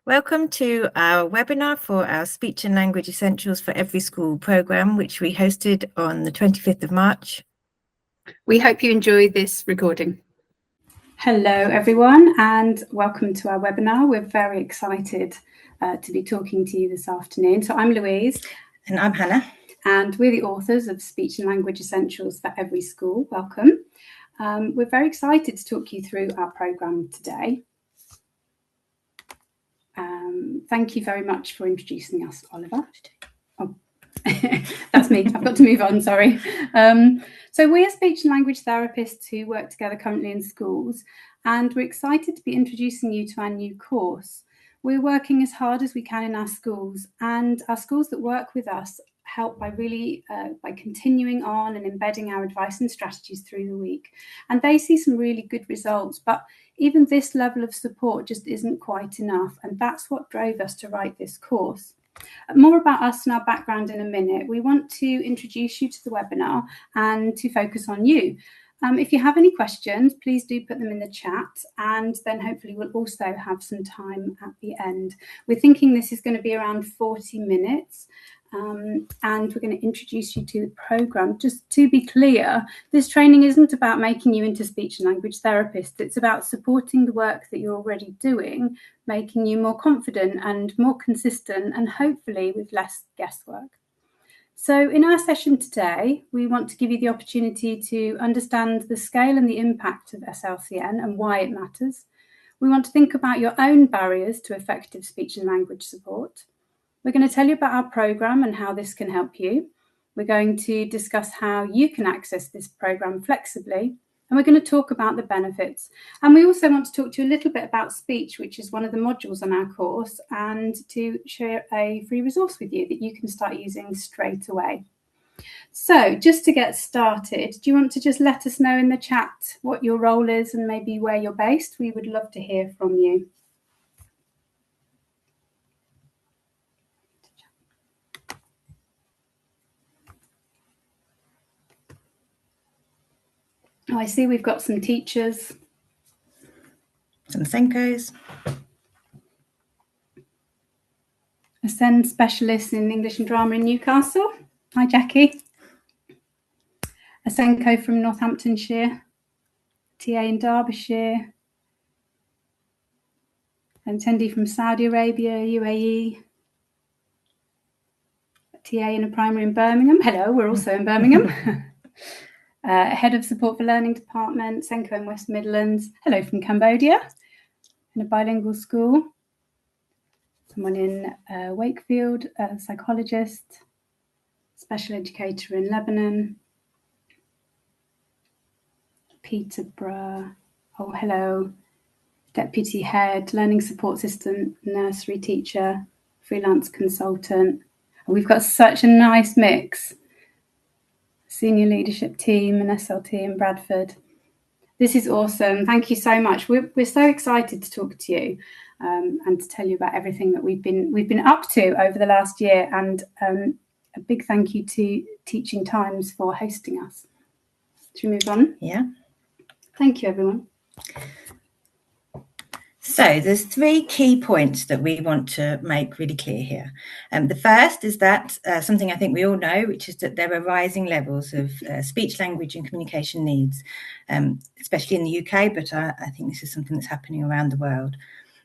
Welcome to our webinar for our Speech and Language Essentials for Every School programme, which we hosted on the 25th of March. We hope you enjoy this recording. Hello everyone and welcome to our webinar. We're very excited to be talking to you this afternoon. So I'm Louise. And I'm Hannah. And we're the authors of Speech and Language Essentials for Every School. Welcome. We're very excited to talk you through our programme today. Thank you very much for introducing us, Oliver. Oh, that's me. I've got to move on, sorry. So we are speech and language therapists who work together currently in schools, and we're excited to be introducing you to our new course. We're working as hard as we can in our schools, and our schools that work with us help by continuing on and embedding our advice and strategies through the week. And they see some really good results, but even this level of support just isn't quite enough. And that's what drove us to write this course. More about us and our background in a minute. We want to introduce you to the webinar and to focus on you. If you have any questions, please do put them in the chat, and then hopefully we'll also have some time at the end. We're thinking this is going to be around 40 minutes. And we're going to introduce you to the programme. Just to be clear, this training isn't about making you into speech and language therapists. It's about supporting the work that you're already doing, making you more confident and more consistent, and hopefully with less guesswork. So in our session today, we want to give you the opportunity to understand the scale and the impact of SLCN and why it matters. We want to think about your own barriers to effective speech and language support. We're going to tell you about our programme and how this can help you. We're going to discuss how you can access this programme flexibly, and we're going to talk about the benefits. And we also want to talk to you a little bit about speech, which is one of the modules on our course, and to share a free resource with you that you can start using straight away. So just to get started, do you want to just let us know in the chat what your role is and maybe where you're based? We would love to hear from you. Oh, I see we've got some teachers. Some SENCOs. A SEND specialist in English and Drama in Newcastle. Hi, Jackie. A SENCO from Northamptonshire. TA in Derbyshire. An attendee from Saudi Arabia, UAE. A TA in a primary in Birmingham. Hello, we're also in Birmingham. Head of Support for Learning Department, SENCO in West Midlands. Hello from Cambodia, in a bilingual school. Someone in Wakefield, a psychologist, special educator in Lebanon. Peterborough, oh hello. Deputy head, learning support assistant, nursery teacher, freelance consultant. And we've got such a nice mix. Senior leadership team and SLT in Bradford. This is awesome. Thank you so much. We're so excited to talk to you and to tell you about everything that we've been up to over the last year. And a big thank you to Teaching Times for hosting us. Should we move on? Yeah. Thank you, everyone. So there's three key points that we want to make really clear here. The first is that something I think we all know, which is that there are rising levels of speech, language and communication needs, especially in the UK, but I think this is something that's happening around the world.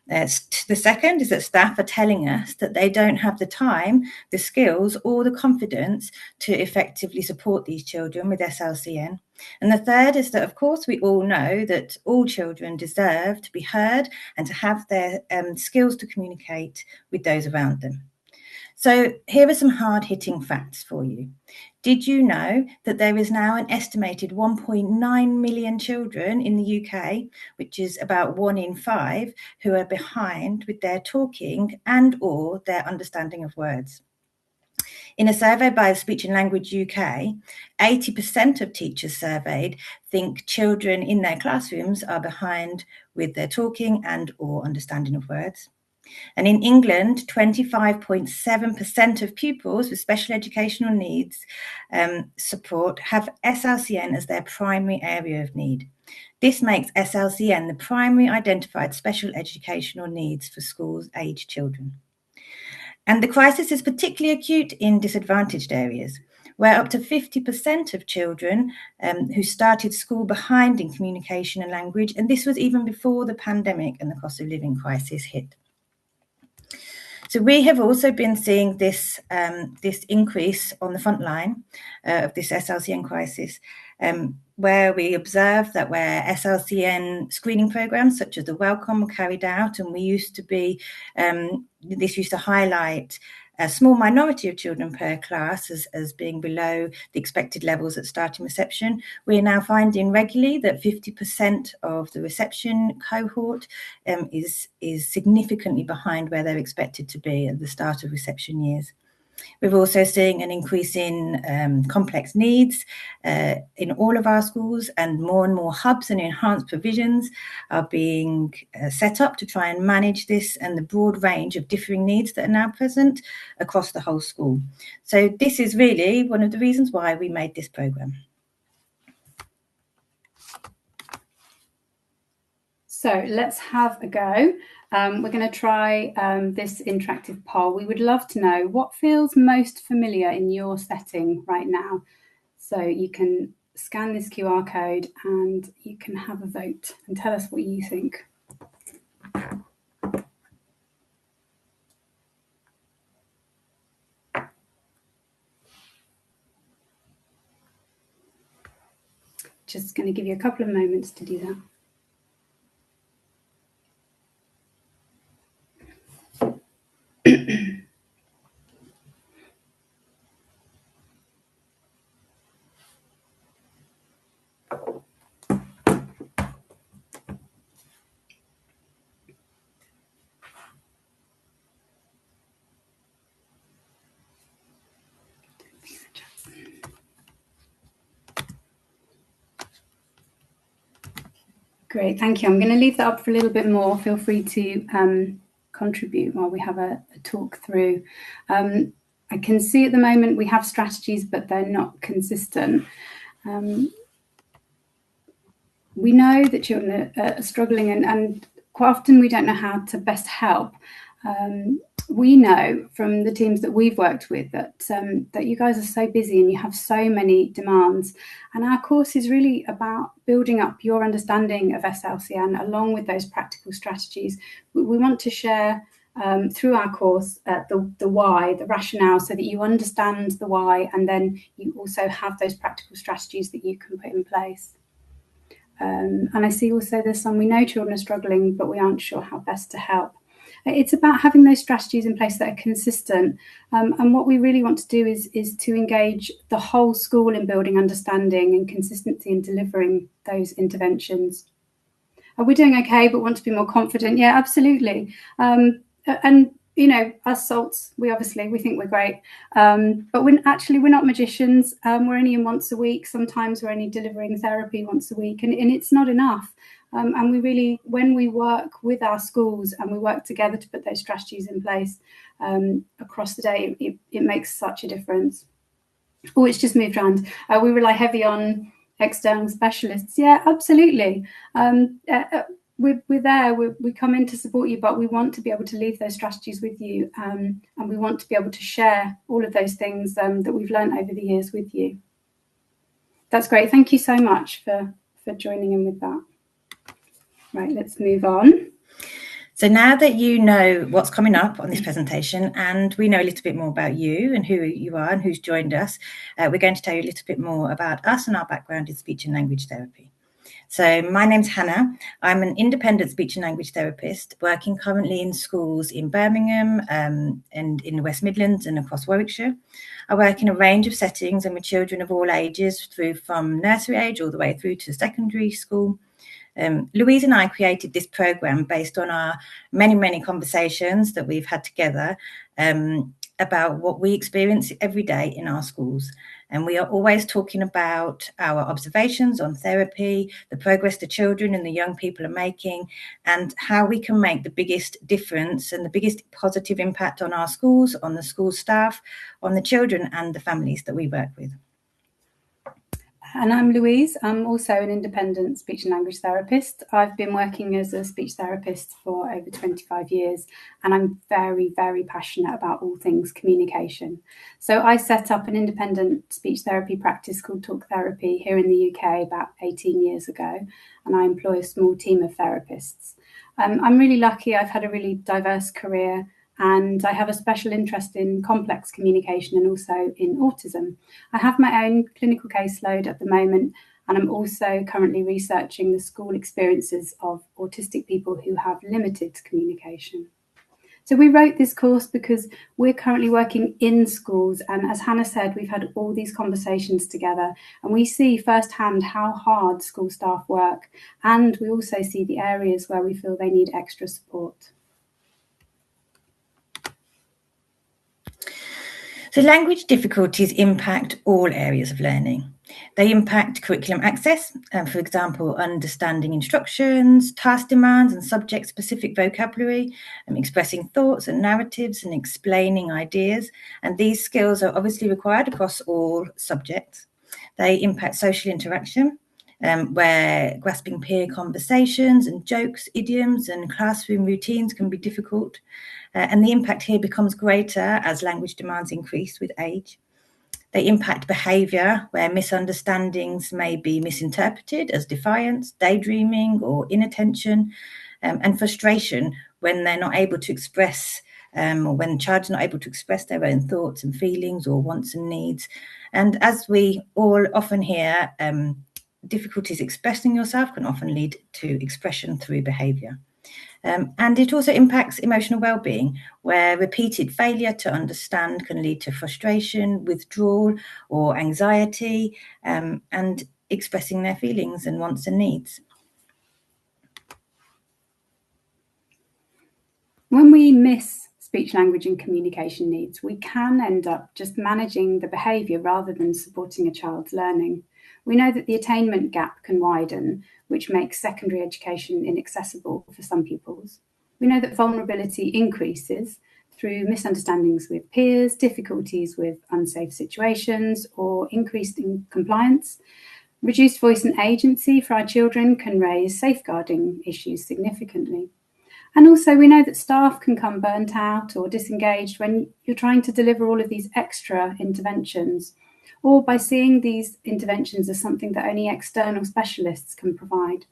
The second is that staff are telling us that they don't have the time, the skills or the confidence to effectively support these children with SLCN. And the third is that, of course, we all know that all children deserve to be heard and to have their skills to communicate with those around them. So here are some hard-hitting facts for you. Did you know that there is now an estimated 1.9 million children in the UK, which is about 1 in 5, who are behind with their talking and or their understanding of words? In a survey by Speech and Language UK, 80% of teachers surveyed think children in their classrooms are behind with their talking and or understanding of words. And in England, 25.7% of pupils with special educational needs support have SLCN as their primary area of need. This makes SLCN the primary identified special educational needs for school-aged children. And the crisis is particularly acute in disadvantaged areas, where up to 50% of children who started school behind in communication and language, and this was even before the pandemic and the cost of living crisis hit. So we have also been seeing this increase on the front line of this SLCN crisis, where we observe that where SLCN screening programs such as the Welcome were carried out, and we used to be, this used to highlight a small minority of children per class as being below the expected levels at starting reception. We are now finding regularly that 50% of the reception cohort is significantly behind where they're expected to be at the start of reception years. We're also seeing an increase in complex needs in all of our schools, and more hubs and enhanced provisions are being set up to try and manage this and the broad range of differing needs that are now present across the whole school. So this is really one of the reasons why we made this programme. So let's have a go. We're going to try this interactive poll. We would love to know what feels most familiar in your setting right now. So you can scan this QR code and you can have a vote and tell us what you think. Just going to give you a couple of moments to do that. Great, thank you. I'm going to leave that up for a little bit more. Feel free to contribute while we have a talk through. I can see at the moment we have strategies, but they're not consistent. We know that children are struggling, and quite often we don't know how to best help. We know from the teams that we've worked with that you guys are so busy and you have so many demands. And our course is really about building up your understanding of SLCN along with those practical strategies. We want to share through our course the why, the rationale, so that you understand the why, and then you also have those practical strategies that you can put in place. And I see also there's some, we know children are struggling, but we aren't sure how best to help. It's about having those strategies in place that are consistent. And what we really want to do is to engage the whole school in building understanding and consistency in delivering those interventions. Are we doing okay, but want to be more confident? Yeah, absolutely. And you know, us salts, we think we're great, but we're not magicians. We're only in once a week. Sometimes we're only delivering therapy once a week, and it's not enough. And we really, when we work with our schools and we work together to put those strategies in place across the day, it makes such a difference. Oh, it's just moved around. We rely heavy on external specialists. Yeah, absolutely. We're there, we come in to support you, but we want to be able to leave those strategies with you, and we want to be able to share all of those things that we've learned over the years with you. That's great. Thank you so much for joining in with that. Right, let's move on. So now that you know what's coming up on this presentation, and we know a little bit more about you and who you are and who's joined us, we're going to tell you a little bit more about us and our background in speech and language therapy. So my name's Hannah. I'm an independent speech and language therapist working currently in schools in Birmingham and in the West Midlands and across Warwickshire. I work in a range of settings and with children of all ages, from nursery age all the way through to secondary school. Louise and I created this programme based on our many conversations that we've had together about what we experience every day in our schools. And we are always talking about our observations on therapy, the progress the children and the young people are making, and how we can make the biggest difference and the biggest positive impact on our schools, on the school staff, on the children and the families that we work with. And I'm Louise. I'm also an independent speech and language therapist. I've been working as a speech therapist for over 25 years, and I'm very, very passionate about all things communication. So I set up an independent speech therapy practice called Talk Therapy here in the UK about 18 years ago, and I employ a small team of therapists. I'm really lucky. I've had a really diverse career, and I have a special interest in complex communication and also in autism. I have my own clinical caseload at the moment, and I'm also currently researching the school experiences of autistic people who have limited communication. So we wrote this course because we're currently working in schools, and as Hannah said, we've had all these conversations together, and we see firsthand how hard school staff work, and we also see the areas where we feel they need extra support. So language difficulties impact all areas of learning. They impact curriculum access, for example, understanding instructions, task demands and subject-specific vocabulary, expressing thoughts and narratives and explaining ideas. And these skills are obviously required across all subjects. They impact social interaction, where grasping peer conversations and jokes, idioms and classroom routines can be difficult. And the impact here becomes greater as language demands increase with age. They impact behaviour, where misunderstandings may be misinterpreted as defiance, daydreaming or inattention, and frustration when they're not able to express, or when the child's not able to express their own thoughts and feelings or wants and needs. And as we all often hear, difficulties expressing yourself can often lead to expression through behaviour. And it also impacts emotional well-being, where repeated failure to understand can lead to frustration, withdrawal or anxiety, and expressing their feelings and wants and needs. When we miss speech, language and communication needs, we can end up just managing the behaviour rather than supporting a child's learning. We know that the attainment gap can widen, which makes secondary education inaccessible for some pupils. We know that vulnerability increases through misunderstandings with peers, difficulties with unsafe situations, or increased compliance. Reduced voice and agency for our children can raise safeguarding issues significantly. And also we know that staff can come burnt out or disengaged when you're trying to deliver all of these extra interventions, or by seeing these interventions as something that only external specialists can provide.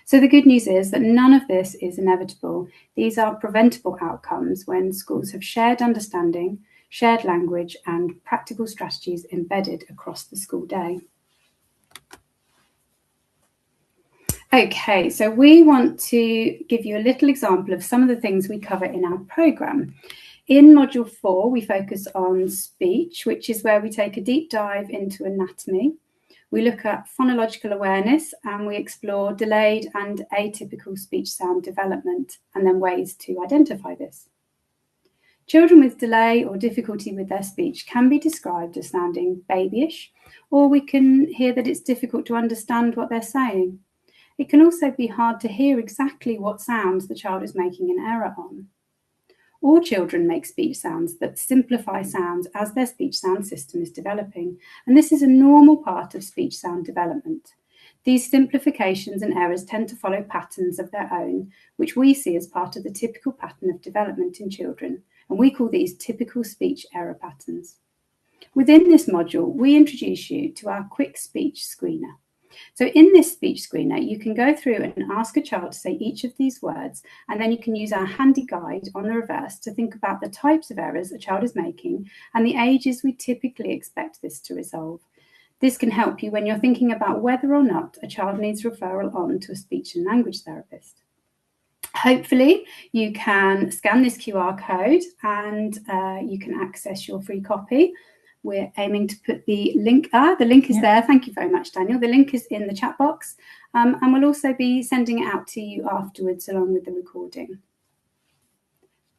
So the good news is that none of this is inevitable. These are preventable outcomes when schools have shared understanding, shared language, and practical strategies embedded across the school day. Okay, so we want to give you a little example of some of the things we cover in our programme. In Module 4, we focus on speech, which is where we take a deep dive into anatomy. We look at phonological awareness and we explore delayed and atypical speech sound development and then ways to identify this. Children with delay or difficulty with their speech can be described as sounding babyish, or we can hear that it's difficult to understand what they're saying. It can also be hard to hear exactly what sounds the child is making an error on. All children make speech sounds that simplify sounds as their speech sound system is developing, and this is a normal part of speech sound development. These simplifications and errors tend to follow patterns of their own, which we see as part of the typical pattern of development in children, and we call these typical speech error patterns. Within this module, we introduce you to our quick speech screener. So in this speech screener, you can go through and ask a child to say each of these words, and then you can use our handy guide on the reverse to think about the types of errors a child is making and the ages we typically expect this to resolve. This can help you when you're thinking about whether or not a child needs referral on to a speech and language therapist. Hopefully, you can scan this QR code and you can access your free copy. We're aiming to put the link, the link is there. Thank you very much, Daniel. The link is in the chat box, and we'll also be sending it out to you afterwards along with the recording.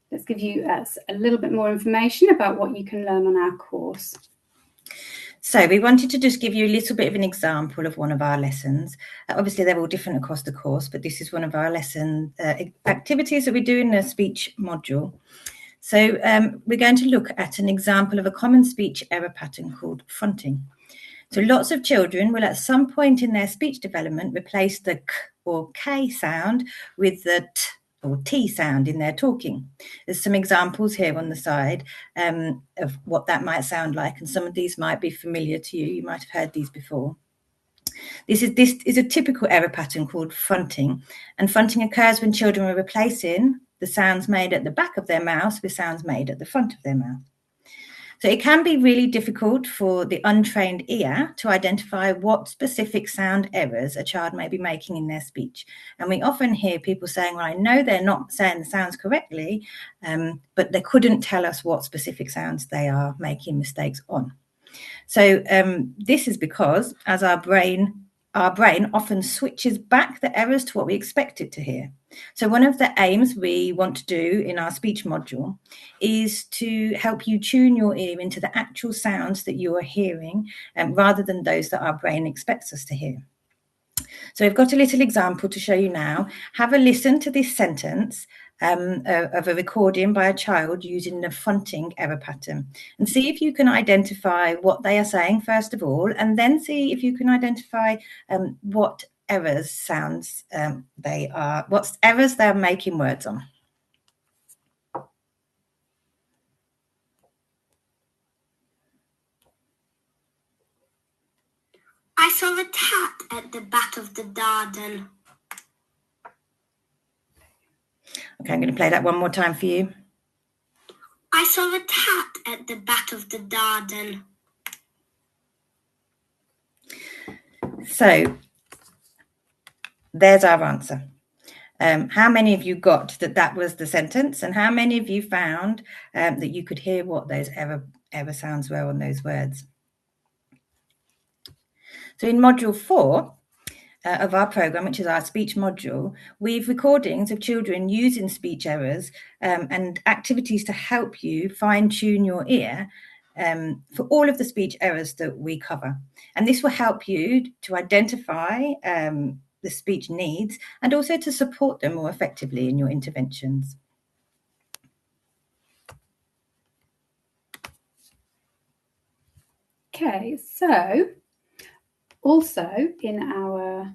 Let's give you a little bit more information about what you can learn on our course. So we wanted to just give you a little bit of an example of one of our lessons. Obviously, they're all different across the course, but this is one of our lesson activities that we do in the speech module. So we're going to look at an example of a common speech error pattern called fronting. So lots of children will at some point in their speech development replace the k or k sound with the t or t sound in their talking. There's some examples here on the side of what that might sound like, and some of these might be familiar to you. You might have heard these before. This is a typical error pattern called fronting, and fronting occurs when children are replacing the sounds made at the back of their mouth with sounds made at the front of their mouth. So it can be really difficult for the untrained ear to identify what specific sound errors a child may be making in their speech. And we often hear people saying, well, I know they're not saying the sounds correctly, but they couldn't tell us what specific sounds they are making mistakes on. So this is because as our brain often switches back the errors to what we expect it to hear. So one of the aims we want to do in our speech module is to help you tune your ear into the actual sounds that you are hearing rather than those that our brain expects us to hear. So I've got a little example to show you now. Have a listen to this sentence of a recording by a child using the fronting error pattern, and see if you can identify what they are saying first of all, and then see if you can identify what errors sounds what errors they're making words on. I saw a cat at the back of the garden. Okay, I'm going to play that one more time for you. I saw a cat at the back of the garden. So there's our answer. How many of you got that was the sentence, and how many of you found that you could hear what those error sounds were on those words? So in module 4 of our program, which is our speech module, we've recordings of children using speech errors and activities to help you fine-tune your ear for all of the speech errors that we cover. And this will help you to identify the speech needs and also to support them more effectively in your interventions. Okay, so also in our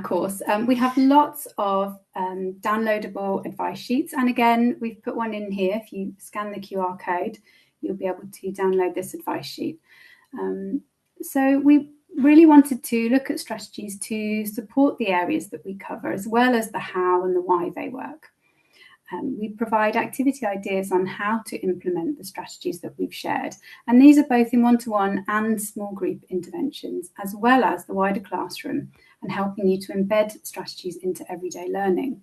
course, we have lots of downloadable advice sheets. And again, we've put one in here. If you scan the QR code, you'll be able to download this advice sheet. So we really wanted to look at strategies to support the areas that we cover, as well as the how and the why they work. We provide activity ideas on how to implement the strategies that we've shared. And these are both in one-to-one and small group interventions, as well as the wider classroom, and helping you to embed strategies into everyday learning.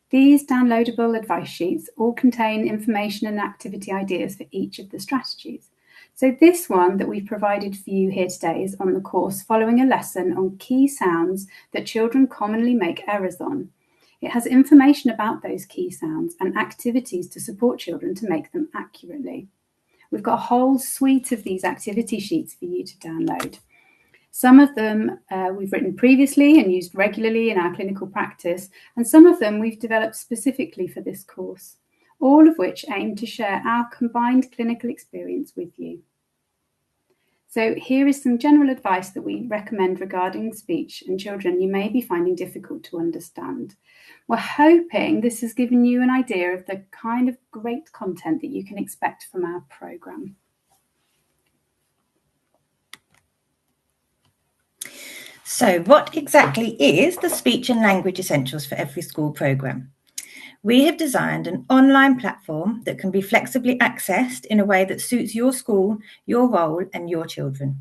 These downloadable advice sheets all contain information and activity ideas for each of the strategies. So this one that we've provided for you here today is on the course following a lesson on key sounds that children commonly make errors on. It has information about those key sounds and activities to support children to make them accurately. We've got a whole suite of these activity sheets for you to download. Some of them we've written previously and used regularly in our clinical practice, and some of them we've developed specifically for this course, all of which aim to share our combined clinical experience with you. So here is some general advice that we recommend regarding speech and children you may be finding difficult to understand. We're hoping this has given you an idea of the kind of great content that you can expect from our programme. So what exactly is the Speech and Language Essentials for Every School programme? We have designed an online platform that can be flexibly accessed in a way that suits your school, your role and your children.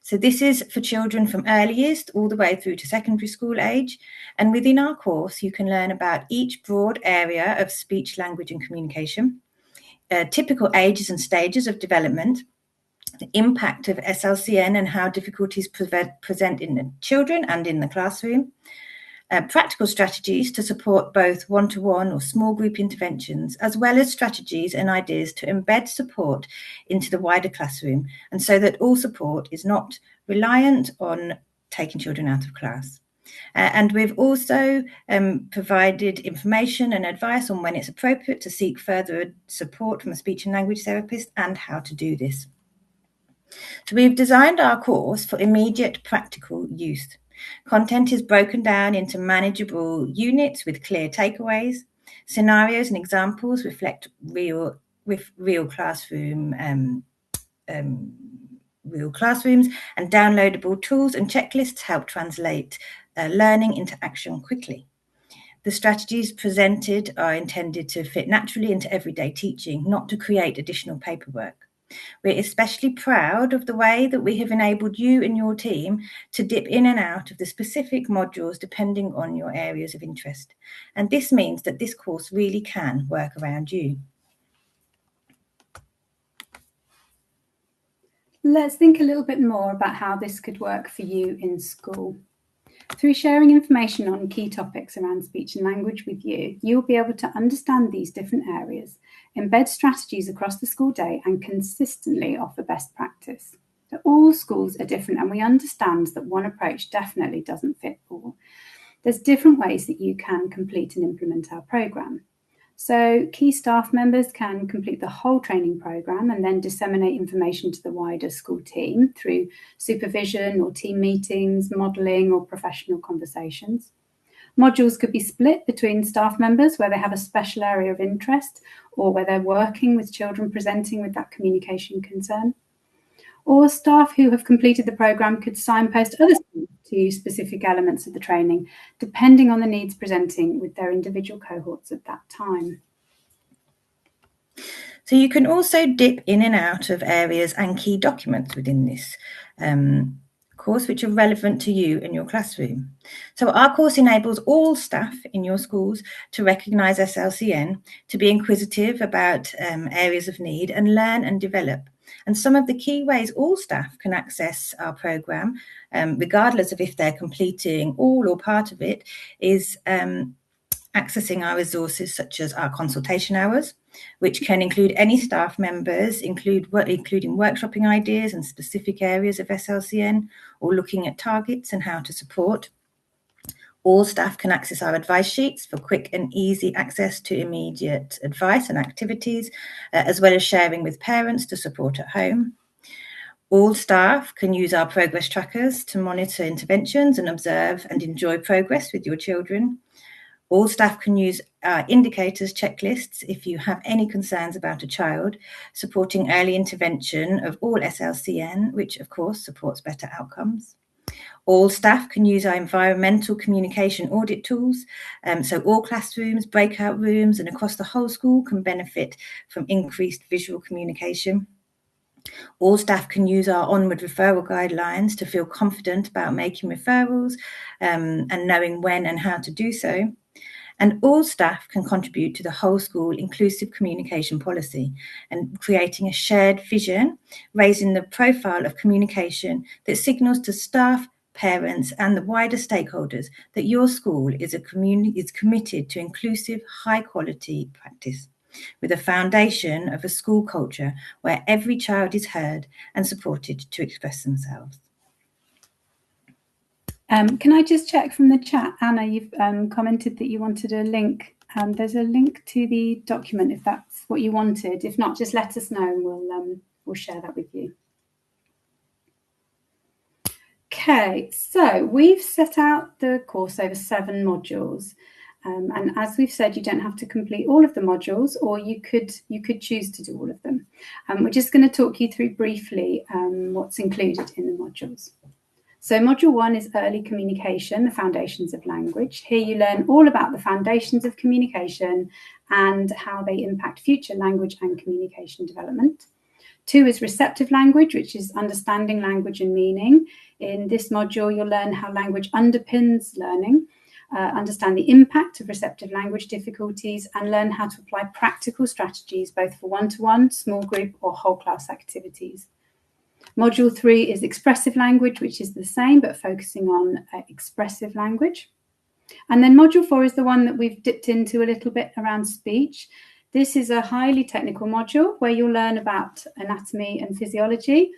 So this is for children from earliest all the way through to secondary school age. And within our course, you can learn about each broad area of speech, language and communication, typical ages and stages of development, the impact of SLCN and how difficulties present in the children and in the classroom, practical strategies to support both one-to-one or small group interventions, as well as strategies and ideas to embed support into the wider classroom, and so that all support is not reliant on taking children out of class. And we've also provided information and advice on when it's appropriate to seek further support from a speech and language therapist and how to do this. So we've designed our course for immediate practical use. Content is broken down into manageable units with clear takeaways. Scenarios and examples reflect real classrooms, and downloadable tools and checklists help translate learning into action quickly. The strategies presented are intended to fit naturally into everyday teaching, not to create additional paperwork. We're especially proud of the way that we have enabled you and your team to dip in and out of the specific modules depending on your areas of interest. And this means that this course really can work around you. Let's think a little bit more about how this could work for you in school. Through sharing information on key topics around speech and language with you, you'll be able to understand these different areas, embed strategies across the school day, and consistently offer best practice. So all schools are different, and we understand that one approach definitely doesn't fit all. There's different ways that you can complete and implement our programme. So key staff members can complete the whole training programme and then disseminate information to the wider school team through supervision or team meetings, modelling or professional conversations. Modules could be split between staff members where they have a special area of interest or where they're working with children presenting with that communication concern. Or staff who have completed the programme could signpost other staff to specific elements of the training, depending on the needs presenting with their individual cohorts at that time. So you can also dip in and out of areas and key documents within this course which are relevant to you and your classroom. So our course enables all staff in your schools to recognise SLCN, to be inquisitive about areas of need and learn and develop. And some of the key ways all staff can access our programme, regardless of if they're completing all or part of it, is accessing our resources such as our consultation hours, which can include any staff members, including workshopping ideas and specific areas of SLCN, or looking at targets and how to support. All staff can access our advice sheets for quick and easy access to immediate advice and activities, as well as sharing with parents to support at home. All staff can use our progress trackers to monitor interventions and observe and enjoy progress with your children. All staff can use our indicators checklists if you have any concerns about a child, supporting early intervention of all SLCN, which of course supports better outcomes. All staff can use our environmental communication audit tools, so all classrooms, breakout rooms, and across the whole school can benefit from increased visual communication. All staff can use our onward referral guidelines to feel confident about making referrals and knowing when and how to do so. And all staff can contribute to the whole school inclusive communication policy and creating a shared vision, raising the profile of communication that signals to staff, parents, and the wider stakeholders that your school is committed to inclusive, high-quality practice, with a foundation of a school culture where every child is heard and supported to express themselves. Can I just check from the chat, Anna, you've commented that you wanted a link. There's a link to the document if that's what you wanted. If not, just let us know and we'll share that with you. Okay, so we've set out the course over 7 modules. And as we've said, you don't have to complete all of the modules, or you could choose to do all of them. We're just going to talk you through briefly what's included in the modules. So module 1 is early communication, the foundations of language. Here you learn all about the foundations of communication and how they impact future language and communication development. 2 is receptive language, which is understanding language and meaning. In this module, you'll learn how language underpins learning, understand the impact of receptive language difficulties, and learn how to apply practical strategies both for one-to-one, small group, or whole class activities. Module 3 is expressive language, which is the same, but focusing on expressive language. And then module 4 is the one that we've dipped into a little bit around speech. This is a highly technical module where you'll learn about anatomy and physiology,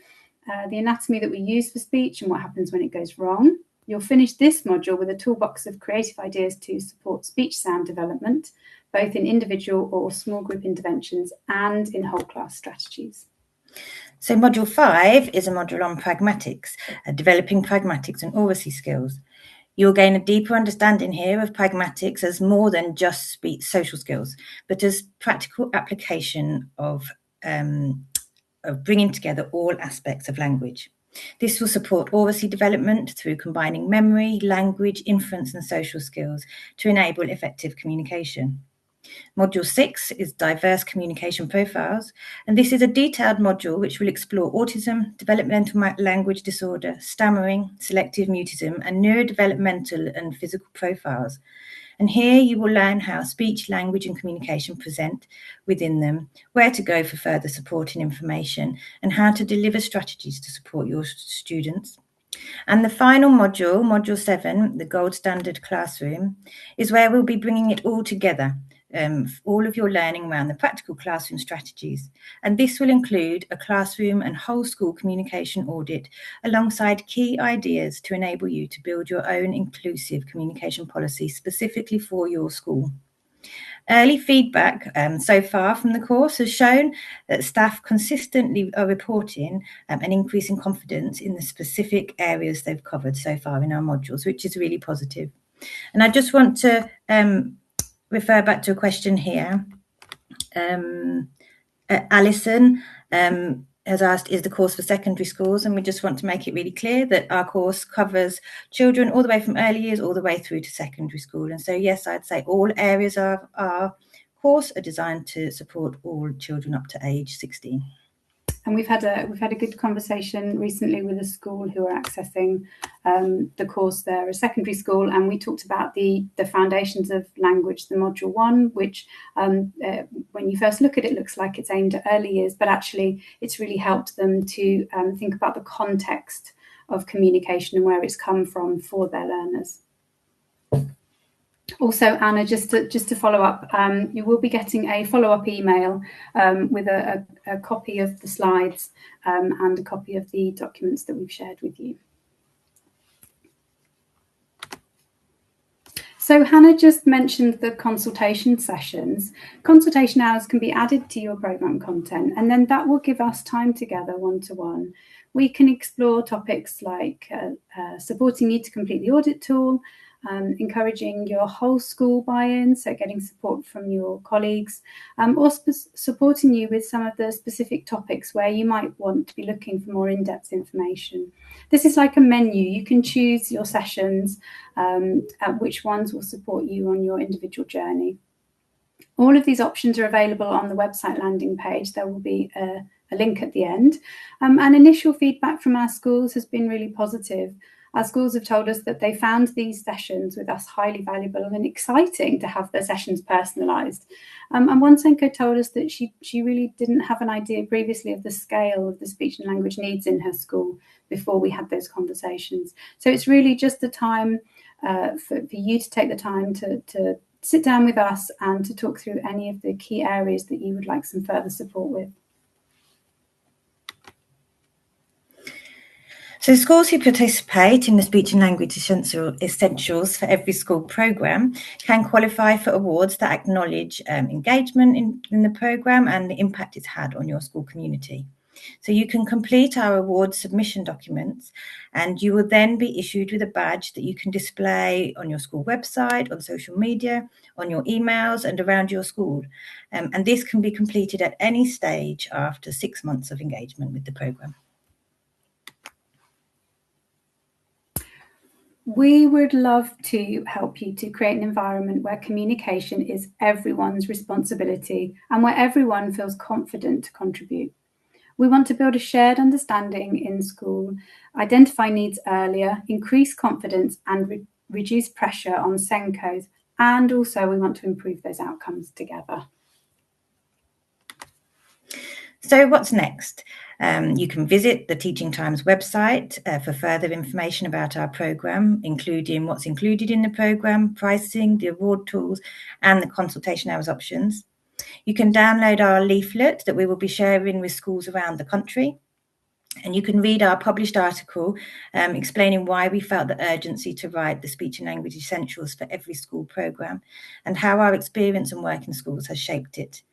the anatomy that we use for speech and what happens when it goes wrong. You'll finish this module with a toolbox of creative ideas to support speech sound development, both in individual or small group interventions and in whole class strategies. So Module 5 is a module on pragmatics, developing pragmatics and oracy skills. You'll gain a deeper understanding here of pragmatics as more than just social skills, but as practical application of bringing together all aspects of language. This will support oracy development through combining memory, language, inference and social skills to enable effective communication. Module 6 is diverse communication profiles, and this is a detailed module which will explore autism, developmental language disorder, stammering, selective mutism, and neurodevelopmental and physical profiles. And here you will learn how speech, language, and communication present within them, where to go for further support and information, and how to deliver strategies to support your students. And the final module, Module 7, the gold standard classroom, is where we'll be bringing it all together. All of your learning around the practical classroom strategies. And this will include a classroom and whole school communication audit alongside key ideas to enable you to build your own inclusive communication policy specifically for your school. Early feedback so far from the course has shown that staff consistently are reporting an increase in confidence in the specific areas they've covered so far in our modules, which is really positive. And I just want to refer back to a question here. Alison has asked, is the course for secondary schools? And we just want to make it really clear that our course covers children all the way from early years all the way through to secondary school. And so, yes, I'd say all areas of our course are designed to support all children up to age 16. And we've had a good conversation recently with a school who are accessing the course there, a secondary school, and we talked about the foundations of language, the module 1, which when you first look at it looks like it's aimed at early years, but actually it's really helped them to think about the context of communication and where it's come from for their learners. Also, Anna, just to follow up, you will be getting a follow-up email with a copy of the slides and a copy of the documents that we've shared with you. So Hannah just mentioned the consultation sessions. Consultation hours can be added to your programme content, and then that will give us time together one-to-one. We can explore topics like supporting you to complete the audit tool, encouraging your whole school buy-in, so getting support from your colleagues, or supporting you with some of the specific topics where you might want to be looking for more in-depth information. This is like a menu. You can choose your sessions, which ones will support you on your individual journey. All of these options are available on the website landing page. There will be a link at the end. And initial feedback from our schools has been really positive. Our schools have told us that they found these sessions with us highly valuable and exciting to have their sessions personalised. And one Senko told us that she really didn't have an idea previously of the scale of the speech and language needs in her school before we had those conversations. So it's really just a time for you to take the time to sit down with us and to talk through any of the key areas that you would like some further support with. So schools who participate in the Speech and Language Essentials for Every School programme can qualify for awards that acknowledge engagement in the programme and the impact it's had on your school community. So you can complete our award submission documents and you will then be issued with a badge that you can display on your school website, on social media, on your emails and around your school. And this can be completed at any stage after 6 months of engagement with the programme. We would love to help you to create an environment where communication is everyone's responsibility and where everyone feels confident to contribute. We want to build a shared understanding in school, identify needs earlier, increase confidence and reduce pressure on Senkos, and also we want to improve those outcomes together. So what's next? You can visit the Teaching Times website for further information about our programme, including what's included in the programme, pricing, the award tools, and the consultation hours options. You can download our leaflet that we will be sharing with schools around the country. And you can read our published article explaining why we felt the urgency to write the Speech and Language Essentials for every school programme and how our experience and work in schools has shaped it.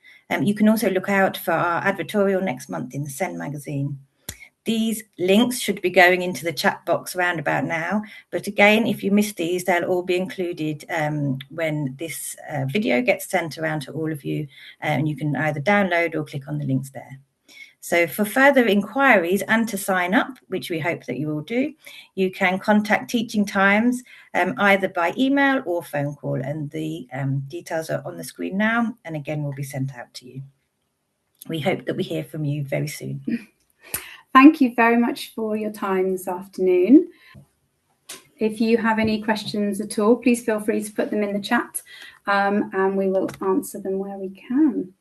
You can also look out for our advertorial next month in the SEN magazine. These links should be going into the chat box around about now. But again, if you missed these, they'll all be included when this video gets sent around to all of you. And you can either download or click on the links there. So for further inquiries and to sign up, which we hope that you will do, you can contact Teaching Times either by email or phone call. And the details are on the screen now, and again, will be sent out to you. We hope that we hear from you very soon. Thank you very much for your time this afternoon. If you have any questions at all, please feel free to put them in the chat and we will answer them where we can.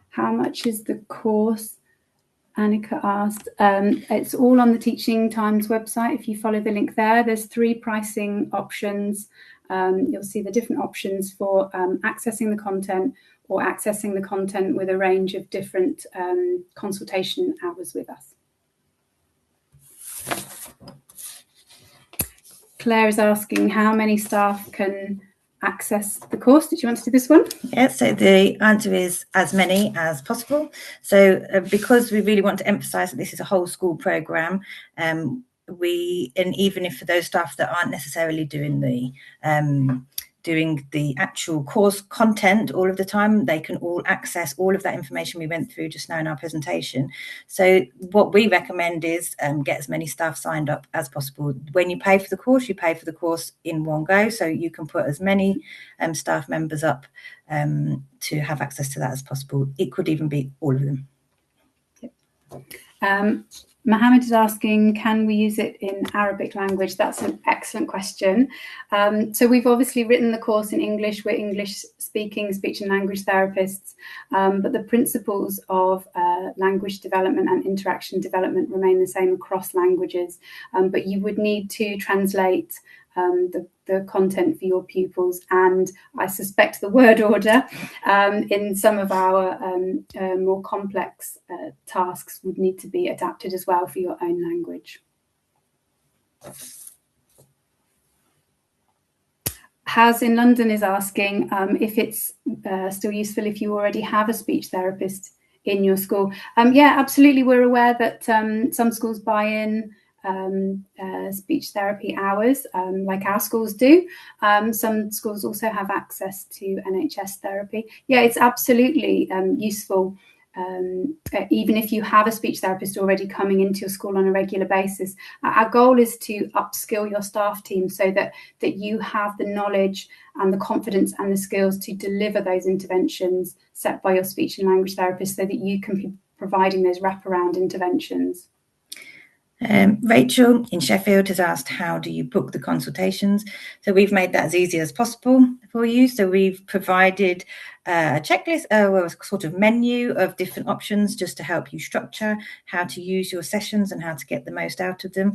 How much is the course? Annika asked. It's all on the Teaching Times website. If you follow the link there, there's 3 pricing options. You'll see the different options for accessing the content or accessing the content with a range of different consultation hours with us. Claire is asking how many staff can access the course. Did you want to do this one? Yeah, so the answer is as many as possible. So because we really want to emphasize that this is a whole school program, and even if for those staff that aren't necessarily doing the actual course content all of the time, they can all access all of that information we went through just now in our presentation. So what we recommend is get as many staff signed up as possible. When you pay for the course, you pay for the course in one go, so you can put as many staff members up to have access to that as possible. It could even be all of them. Yep. Mohammed is asking, can we use it in Arabic language? That's an excellent question. So we've obviously written the course in English. We're English-speaking speech and language therapists, but the principles of language development and interaction development remain the same across languages. But you would need to translate the content for your pupils, and I suspect the word order in some of our more complex tasks would need to be adapted as well for your own language. Haz in London is asking if it's still useful if you already have a speech therapist in your school. Yeah, absolutely. We're aware that some schools buy in speech therapy hours, like our schools do. Some schools also have access to NHS therapy. Yeah, it's absolutely useful, even if you have a speech therapist already coming into your school on a regular basis. Our goal is to upskill your staff team so that you have the knowledge and the confidence and the skills to deliver those interventions set by your speech and language therapist so that you can be providing those wraparound interventions. Rachel in Sheffield has asked, how do you book the consultations? So we've made that as easy as possible for you. So we've provided a checklist or a sort of menu of different options just to help you structure how to use your sessions and how to get the most out of them.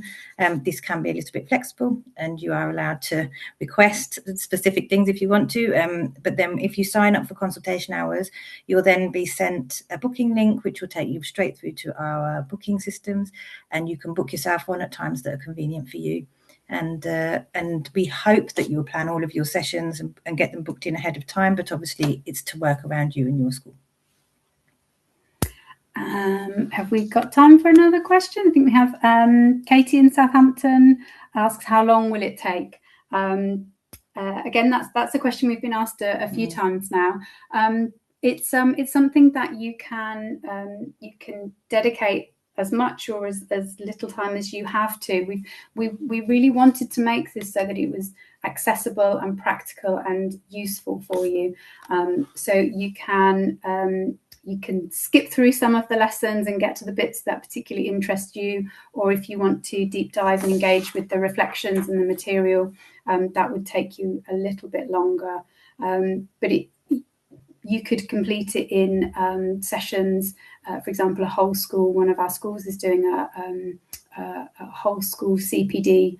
This can be a little bit flexible, and you are allowed to request specific things if you want to. But then if you sign up for consultation hours, you'll then be sent a booking link, which will take you straight through to our booking systems, and you can book yourself on at times that are convenient for you. And we hope that you'll plan all of your sessions and get them booked in ahead of time, but obviously it's to work around you and your school. Have we got time for another question? I think we have. Katie in Southampton asks, how long will it take? Again, that's a question we've been asked a few times now. It's something that you can dedicate as much or as little time as you have to. We really wanted to make this so that it was accessible and practical and useful for you. So you can skip through some of the lessons and get to the bits that particularly interest you, or if you want to deep dive and engage with the reflections and the material, that would take you a little bit longer. But you could complete it in sessions. For example, a whole school, one of our schools is doing a whole school CPD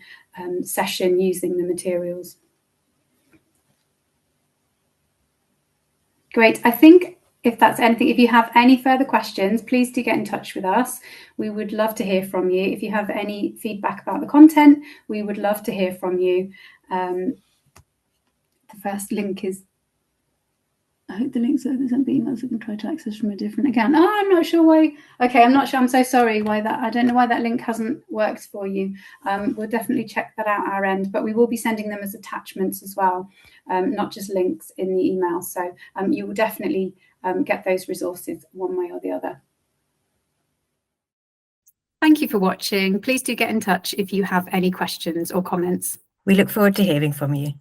session using the materials. Great. I think if that's anything, if you have any further questions, please do get in touch with us. We would love to hear from you. If you have any feedback about the content, we would love to hear from you. The first link is, I hope the links are sent by emails. We can try to access from a different account. Oh, I'm not sure why. Okay, I'm not sure. I'm so sorry why that. I don't know why that link hasn't worked for you. We'll definitely check that out our end, but we will be sending them as attachments as well, not just links in the email. So you will definitely get those resources one way or the other. Thank you for watching. Please do get in touch if you have any questions or comments. We look forward to hearing from you.